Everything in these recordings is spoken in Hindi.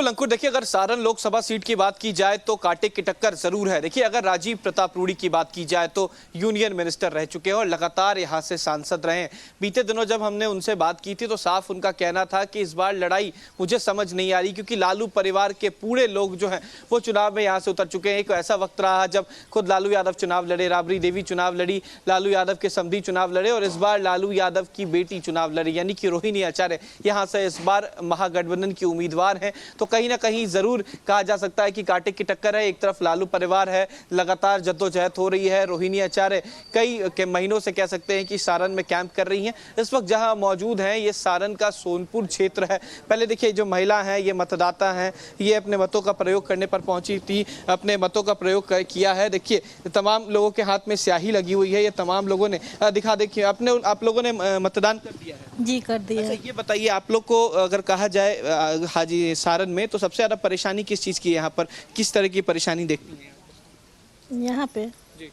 बिल्कुल अंकुर, देखिए अगर सारण लोकसभा सीट की बात की जाए तो कांटे की टक्कर जरूर है। देखिए अगर राजीव प्रताप रूडी की बात की जाए तो यूनियन मिनिस्टर रह चुके हैं और लगातार यहां से सांसद रहे हैं। बीते दिनों जब हमने उनसे बात की थी तो साफ उनका कहना था कि इस बार लड़ाई मुझे समझ नहीं आ रही, क्योंकि लालू परिवार के पूरे लोग जो हैं वो चुनाव में यहां से उतर चुके हैं। एक ऐसा वक्त रहा जब खुद लालू यादव चुनाव लड़े, राबड़ी देवी चुनाव लड़ी, लालू यादव के समधी चुनाव लड़े और इस बार लालू यादव की बेटी चुनाव लड़ी, यानी कि रोहिणी आचार्य यहां से इस बार महागठबंधन की उम्मीदवार हैं। तो कहीं ना कहीं जरूर कहा जा सकता है कि कांटे की टक्कर है। एक तरफ लालू परिवार है, लगातार जद्दोजहद हो रही है। रोहिणी आचार्य कई के महीनों से कह सकते हैं कि सारण में कैंप कर रही हैं। इस वक्त जहां मौजूद हैं ये सारण का सोनपुर क्षेत्र है। पहले देखिए जो महिला हैं, ये मतदाता हैं, ये अपने मतों का प्रयोग करने पर पहुंची थी, अपने मतों का प्रयोग किया है। देखिए तमाम लोगों के हाथ में स्याही लगी हुई है, ये तमाम लोगों ने दिखा, देखिए आप लोगों ने मतदान कर दिया है? जी कर दिया। अच्छा ये बताइए, आप लोग को अगर कहा जाए हाजी सारण में तो सबसे ज्यादा परेशानी किस चीज की है? यहाँ पर किस तरह की परेशानी देखती हैं यहाँ पे? जी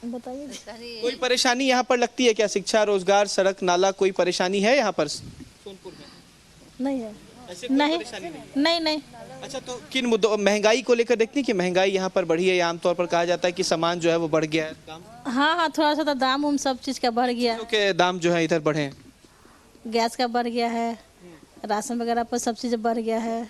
बताइए। कोई परेशानी यहाँ पर लगती है क्या? शिक्षा, रोजगार, सड़क, नाला, कोई परेशानी है यहाँ पर सोनपुर में? नहीं है। ऐसे कोई परेशानी नहीं नहीं। अच्छा तो किन मुद्दों, महंगाई को लेकर देखती हैं कि महंगाई यहाँ पर बढ़ी है? आमतौर पर कहा जाता है कि सामान जो है वो बढ़ गया है, दाम। हाँ थोड़ा सा तो दाम उम सब चीज़ का बढ़ गया है। के दाम जो है इधर बढ़े हैं, गैस का बढ़ गया है, राशन वगैरह पर सब चीज़ बढ़ गया है,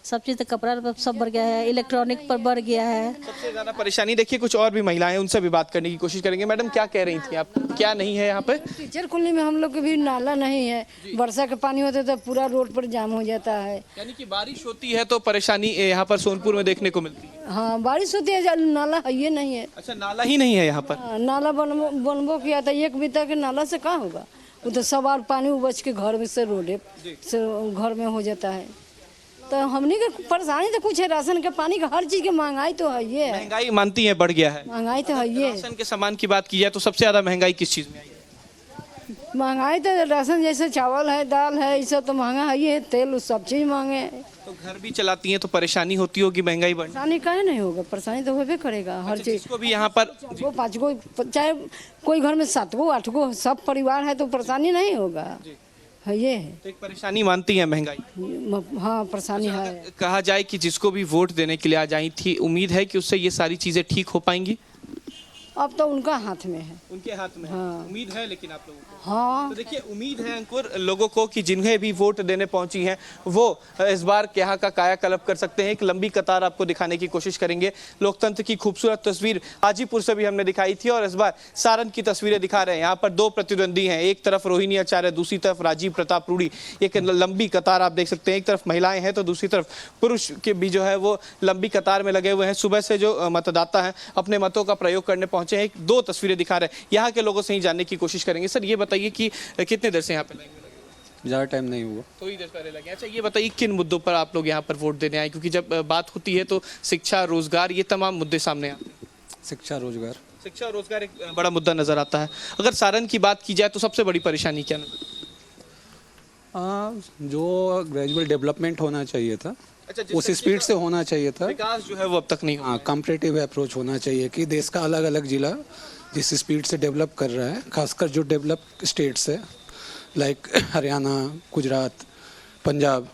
सब चीज़ तो कपड़ा पर सब बढ़ गया है, इलेक्ट्रॉनिक पर बढ़ गया है। सबसे ज्यादा परेशानी देखिए कुछ और भी महिलाएं, उनसे भी बात करने की कोशिश करेंगे। मैडम क्या कह रही थी आप, क्या नहीं है यहाँ पे? टीचर कॉलोनी में हम लोग के भी नाला नहीं है, वर्षा के पानी होते तो पूरा रोड पर जाम हो जाता है। यानी कि बारिश होती है तो परेशानी यहाँ पर सोनपुर में देखने को मिलती है? हाँ बारिश होती है, नाला है ये नहीं है। अच्छा नाला ही नहीं है यहाँ पर? नाला बनबो किया था, एक बीता के नाला से कहाँ होगा? वो तो सब बार पानी उबच के घर में से रोडे से घर में हो जाता है। तो हमने के परेशानी तो कुछ है, राशन के, पानी का, हर चीज की महंगाई तो है। ये महंगाई मानती है बढ़ गया है? महंगाई तो है ये। राशन के सामान की बात की जाए तो सबसे ज्यादा महंगाई किस चीज में आई है? महंगाई तो राशन जैसे चावल है, दाल है, ये सब तो महंगा है। ये तेल सब चीज महंगे है। तो घर भी चलाती हैं तो परेशानी होती होगी महंगाई बढ़ने? परेशानी काहे नहीं होगा, परेशानी तो होबे करेगा हर चीज को भी यहाँ पर। वो 5 गो, चाहे कोई घर में 7 गो 8 गो सब परिवार है तो परेशानी नहीं होगा है। ये है तो एक परेशानी मानती है महंगाई? हाँ परेशानी है। कहा जाए कि जिसको भी वोट देने के लिए आ जाई थी, उम्मीद है कि उससे ये सारी चीजें ठीक हो पाएंगी? अब तो उनका हाथ में है। उनके हाथ में है। हाँ। उम्मीद है लेकिन आप लोगों को? हाँ तो देखिए उम्मीद है अंकुर लोगों को कि जिन्हें भी वोट देने पहुंची हैं वो इस बार यहाँ का कायाकल्प कर सकते हैं। एक लंबी कतार आपको दिखाने की कोशिश करेंगे। लोकतंत्र की खूबसूरत तस्वीर हाजीपुर से भी हमने दिखाई थी और इस बार सारण की तस्वीरें दिखा रहे हैं। यहाँ पर 2 प्रतिद्वंदी हैं, एक तरफ रोहिणी आचार्य, दूसरी तरफ राजीव प्रताप रूडी। एक लंबी कतार आप देख सकते हैं, एक तरफ महिलाएं हैं तो दूसरी तरफ पुरुष के भी जो है वो लंबी कतार में लगे हुए हैं। सुबह से जो मतदाता हैं अपने मतों का प्रयोग करने पहुंचे हैं। 2 तस्वीरें दिखा रहे हैं, यहाँ के लोगों से ही जानने की कोशिश करेंगे। सर ये बताइए कि कितने देर से यहाँ पे लगे? ज़्यादा टाइम नहीं हुआ, थोड़ी देर पहले लगे। अच्छा ये बताइए किन मुद्दों पर आप लोग यहाँ पर वोट देने आए? क्योंकि जब बात होती है तो शिक्षा, रोजगार, ये तमाम मुद्दे सामने आते हैं। शिक्षा रोजगार। शिक्षा और रोजगार एक बड़ा मुद्दा नजर आता है। अगर सारण की बात की जाए तो सबसे बड़ी परेशानी क्या नजर? जो ग्रेजुअल डेवलपमेंट होना चाहिए था, अच्छा, उस स्पीड से होना चाहिए था। विकास जो है वो अब तक नहीं हुआ। हाँ कॉम्पिटिटिव अप्रोच होना चाहिए कि देश का अलग अलग जिला जिस स्पीड से डेवलप कर रहा है, खासकर जो डेवलप स्टेट्स है लाइक हरियाणा, गुजरात, पंजाब,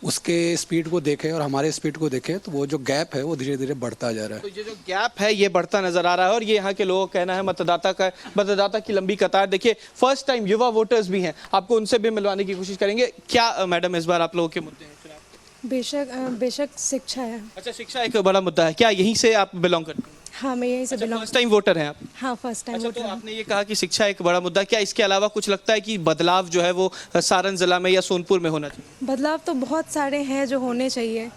उसके स्पीड को देखें और हमारे स्पीड को देखें तो वो जो गैप है वो धीरे धीरे बढ़ता जा रहा है। तो ये जो गैप है ये बढ़ता नजर आ रहा है और ये यहाँ के लोगों का कहना है। मतदाता की लंबी कतार देखिए, फर्स्ट टाइम युवा वोटर्स भी हैं, आपको उनसे भी मिलवाने की कोशिश करेंगे। क्या मैडम इस बार आप लोगों के मुद्दे हैं? बेशक शिक्षा है। अच्छा शिक्षा एक बड़ा मुद्दा है, क्या यहीं से आप बिलोंग करते हैं? हाँ मैं यहीं से बिलोंग। फर्स्ट टाइम वोटर हैं आप? हाँ फर्स्ट टाइम अच्छा वोटर तो हूँ। आपने ये कहा कि शिक्षा एक बड़ा मुद्दा, क्या इसके अलावा कुछ लगता है कि बदलाव जो है वो सारण जिला में या सोनपुर में होना चाहिए? बदलाव तो बहुत सारे हैं जो होने चाहिए।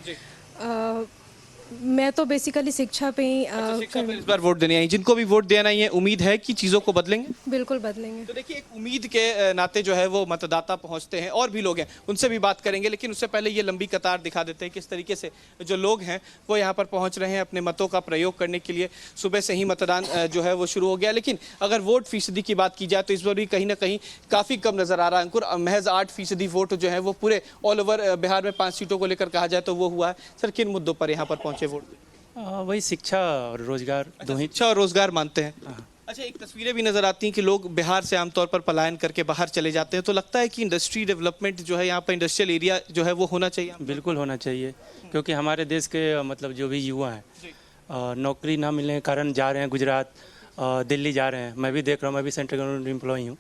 मैं तो बेसिकली शिक्षा पे ही शिक्षा पर इस बार वोट देने आई, जिनको भी वोट देना ही है उम्मीद है कि चीज़ों को बदलेंगे? बिल्कुल बदलेंगे। तो देखिए एक उम्मीद के नाते जो है वो मतदाता पहुंचते हैं और भी लोग हैं उनसे भी बात करेंगे, लेकिन उससे पहले ये लंबी कतार दिखा देते हैं किस तरीके से जो लोग हैं वो यहाँ पर पहुंच रहे हैं अपने मतों का प्रयोग करने के लिए। सुबह से ही मतदान जो है वो शुरू हो गया, लेकिन अगर वोट फीसदी की बात की जाए तो इस बार भी कहीं ना कहीं काफ़ी कम नजर आ रहा है अंकुर। महज 8% वोट जो है वो पूरे ऑल ओवर बिहार में 5 सीटों को लेकर कहा जाए तो वो हुआ है। सर किन मुद्दों पर यहाँ पर पहुंचे वोट? वही शिक्षा और रोजगार दो ही। शिक्षा और रोजगार मानते हैं। अच्छा, एक तस्वीरें भी नजर आती हैं कि लोग बिहार से आमतौर पर पलायन करके बाहर चले जाते हैं, तो लगता है कि इंडस्ट्री डेवलपमेंट जो है यहाँ पर, इंडस्ट्रियल एरिया जो है वो होना चाहिए। बिल्कुल होना चाहिए, क्योंकि हमारे देश के मतलब जो भी युवा हैं नौकरी ना मिलने के कारण जा रहे हैं गुजरात, दिल्ली जा रहे हैं। मैं भी देख रहा हूँ, मैं भी सेंट्रल गवर्नमेंट एम्प्लॉई हूँ,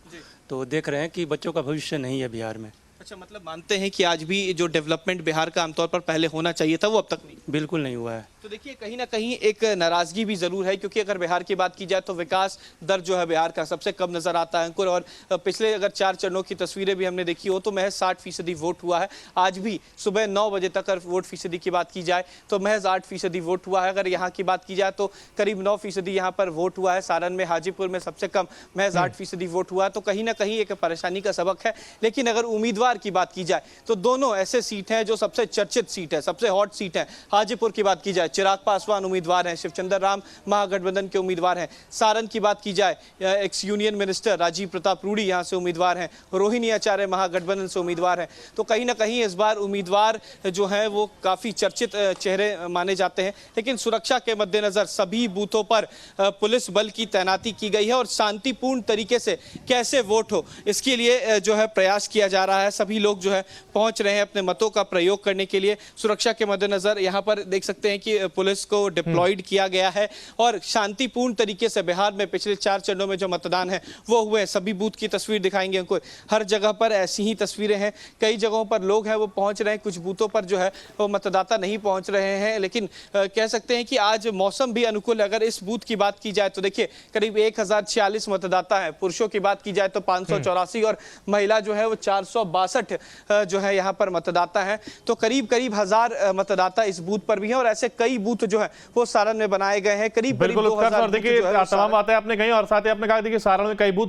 तो देख रहे हैं कि बच्चों का भविष्य नहीं है बिहार में। अच्छा, मतलब मानते हैं कि आज भी जो डेवलपमेंट बिहार का आमतौर पर पहले होना चाहिए था वो अब तक नहीं। बिल्कुल नहीं हुआ है। तो देखिए, कहीं ना कहीं एक नाराजगी भी जरूर है, क्योंकि अगर बिहार की बात की जाए तो विकास दर जो है बिहार का सबसे कम नजर आता है अंकुर। और पिछले अगर 4 चरणों की तस्वीरें भी हमने देखी हो तो महज 60% वोट हुआ है। आज भी सुबह 9 बजे तक अगर वोट फीसदी की बात की जाए तो महज 8% वोट हुआ है। अगर यहाँ की बात की जाए तो करीब 9% यहाँ पर वोट हुआ है। सारण में, हाजीपुर में सबसे कम महज 8% वोट हुआ है। तो कहीं ना कहीं एक परेशानी का सबक है। लेकिन अगर उम्मीदवार की बात की जाए तो दोनों ऐसे सीट हैं जो सबसे चर्चित सीट है, सबसे हॉट सीट है। हाजीपुर की बात की जाए, चिराग पासवान उम्मीदवार हैं, शिवचंद्र राम महागठबंधन के उम्मीदवार हैं। सारण की बात की जाए, ex union minister Rajiv Pratap Rudy यहां से उम्मीदवार हैं। रोहिणी आचार्य महागठबंधन से उम्मीदवार हैं। तो कहीं ना कहीं इस बार उम्मीदवार जो है वो काफी चर्चित चेहरे माने जाते हैं। लेकिन सुरक्षा के मद्देनजर सभी बूथों पर पुलिस बल की तैनाती की गई है और शांतिपूर्ण तरीके से कैसे वोट हो इसके लिए जो है प्रयास किया जा रहा है। सभी लोग जो है पहुंच रहे हैं अपने मतों का प्रयोग करने के लिए। सुरक्षा के मद्देनजर यहाँ पर देख सकते हैं कि पुलिस को डिप्लॉयड किया गया है और शांतिपूर्ण तरीके से बिहार में पिछले 4 चरणों में जो मतदान है वो हुए। सभी बूथ की तस्वीर दिखाएंगे हमको। हर जगह पर ऐसी ही तस्वीरें हैं। कई जगहों पर लोग हैं वो पहुंच रहे हैं, कुछ बूथों पर जो है वो मतदाता नहीं पहुंच रहे हैं। लेकिन कह सकते हैं कि आज मौसम भी अनुकूल है। अगर इस बूथ की बात की जाए तो देखिए करीब 1046 मतदाता है। पुरुषों की बात की जाए तो 584 और महिला जो है वो 462 जो है यहाँ पर मतदाता है। तो करीब 1000 मतदाता इस बूथ पर भी हैं और ऐसे कई बूथ जो है वो सारण में बनाए गए हैं। करीब बिल्कुल। 2000 देखिए तमाम बातें आपने कही और साथ ही आपने कहा देखिए सारण में कई बूथ